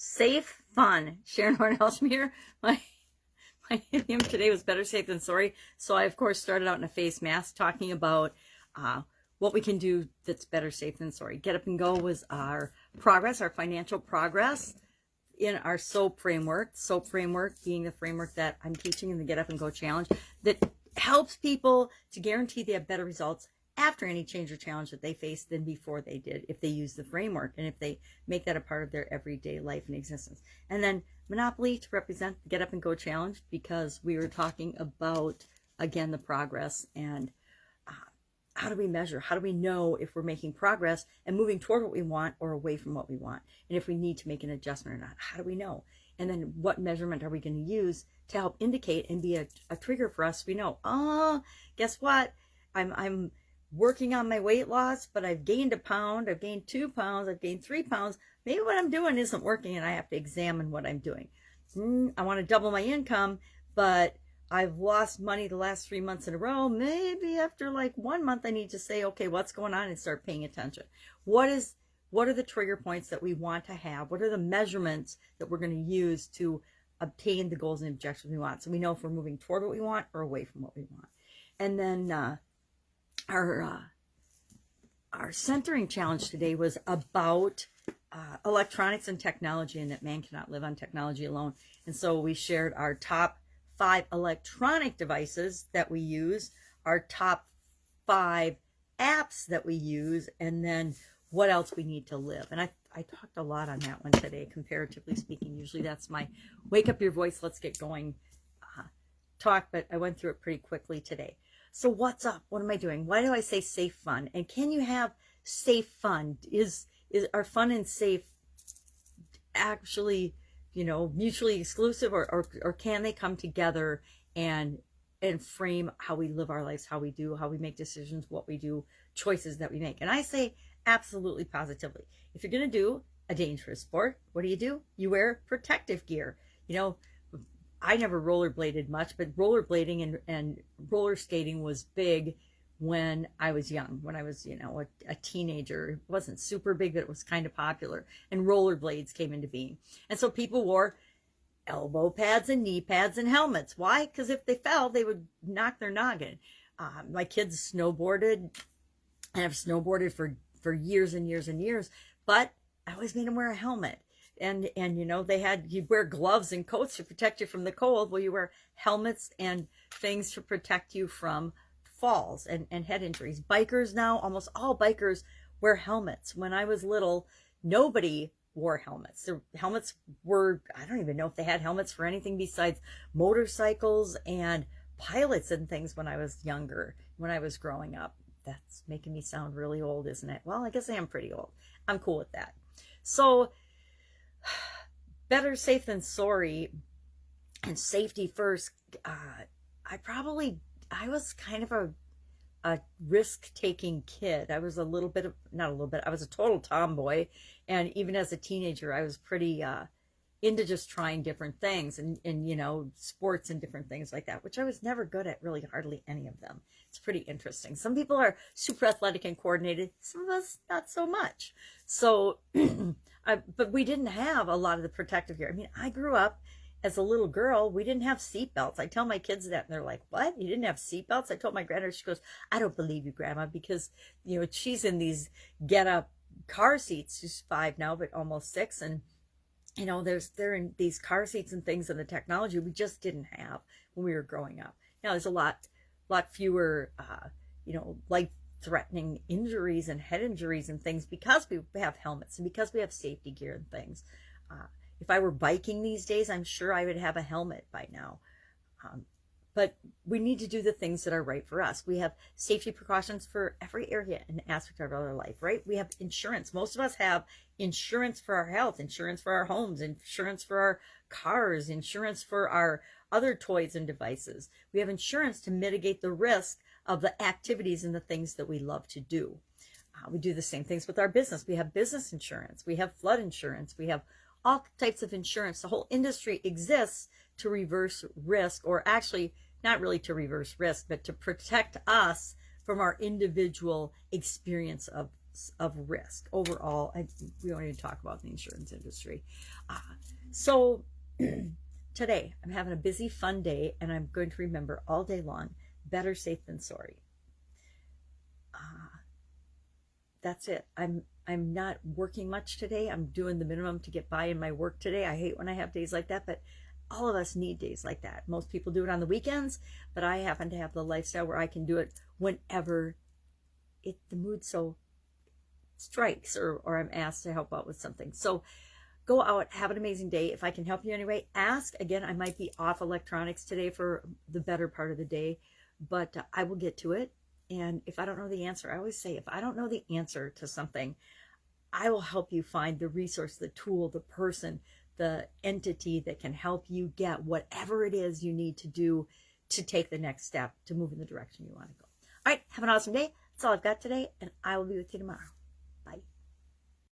Safe, fun. Sharon Horne-Ellstrom here. My idiom today was better safe than sorry. So I, of course, started out in a face mask talking about what we can do that's better safe than sorry. Get Up and Go was our progress, our financial progress in our SOAP framework. SOAP framework being the framework that I'm teaching in the Get Up and Go Challenge that helps people to guarantee they have better results after any change or challenge that they face than before they did, if they use the framework and if they make that a part of their everyday life and existence. And then Monopoly to represent the Get Up and Go Challenge, because we were talking about, again, the progress and how do we measure? How do we know if we're making progress and moving toward what we want or away from what we want? And if we need to make an adjustment or not, how do we know? And then what measurement are we going to use to help indicate and be a trigger for us? We know, guess what? I'm working on my weight loss, but I've gained a pound, I've gained 2 pounds, I've gained 3 pounds. Maybe what I'm doing isn't working and I have to examine what I'm doing. I want to double my income, but I've lost money the last 3 months in a row. Maybe after like 1 month, I need to say, okay, what's going on, and start paying attention. What are the trigger points that we want to have? What are the measurements that we're going to use to obtain the goals and objectives we want? So we know if we're moving toward what we want or away from what we want. And then our centering challenge today was about electronics and technology, and that man cannot live on technology alone. And so we shared our top 5 electronic devices that we use, our top 5 apps that we use, and then what else we need to live. And I talked a lot on that one today, comparatively speaking. Usually that's my wake up your voice, let's get going talk, but I went through it pretty quickly today. So what's up? What am I doing? Why do I say safe fun? And can you have safe fun? Are fun and safe actually, mutually exclusive, or can they come together and frame how we live our lives, how we make decisions, what we do, choices that we make? And I say absolutely, positively. If you're going to do a dangerous sport, what do? You wear protective gear. I never rollerbladed much, but rollerblading and roller skating was big when I was young, when I was, a teenager. It wasn't super big, but it was kind of popular. And rollerblades came into being. And so people wore elbow pads and knee pads and helmets. Why? Because if they fell, they would knock their noggin. My kids snowboarded, and have snowboarded for years and years and years, but I always made them wear a helmet. And you'd wear gloves and coats to protect you from the cold. Well, you wear helmets and things to protect you from falls and head injuries. Bikers now, almost all bikers wear helmets. When I was little, nobody wore helmets. The helmets were, I don't even know if they had helmets for anything besides motorcycles and pilots and things when I was younger, when I was growing up. That's making me sound really old, isn't it? Well, I guess I am pretty old. I'm cool with that. So, better safe than sorry, and safety first. I was kind of a risk-taking kid. I was I was a total tomboy. And even as a teenager, I was pretty into just trying different things and sports and different things like that, which I was never good at, really, hardly any of them. It's pretty interesting. Some people are super athletic and coordinated. Some of us, not so much. So, but we didn't have a lot of the protective gear. I mean, I grew up as a little girl, we didn't have seatbelts. I tell my kids that, and they're like, what? You didn't have seatbelts? I told my granddaughter, she goes, I don't believe you, Grandma, because, she's in these get-up car seats. She's 5 now, but almost 6. And, they're in these car seats and things, and the technology we just didn't have when we were growing up. Now, there's a lot fewer, life-threatening injuries and head injuries and things because we have helmets and because we have safety gear and things. If I were biking these days, I'm sure I would have a helmet by now. But we need to do the things that are right for us. We have safety precautions for every area and aspect of our life, right? We have insurance. Most of us have insurance for our health, insurance for our homes, insurance for our cars, insurance for our other toys and devices. We have insurance to mitigate the risk of the activities and the things that we love to do. We do the same things with our business. We have business insurance. We have flood insurance. We have all types of insurance. The whole industry exists to reverse risk, or actually not really to reverse risk, but to protect us from our individual experience of of risk overall. We don't even talk about the insurance industry. So today I'm having a busy, fun day, and I'm going to remember all day long, better safe than sorry. That's it. I'm not working much today. I'm doing the minimum to get by in my work today. I hate when I have days like that, but all of us need days like that. Most people do it on the weekends, but I happen to have the lifestyle where I can do it whenever the mood so strikes, or I'm asked to help out with something. So go out, have an amazing day. If I can help you anyway, ask. Again, I might be off electronics today for the better part of the day, but I will get to it. And if I don't know the answer, I always say, if I don't know the answer to something, I will help you find the resource, the tool, the person, the entity that can help you get whatever it is you need to do to take the next step to move in the direction you want to go. All right, have an awesome day. That's all I've got today, and I will be with you tomorrow.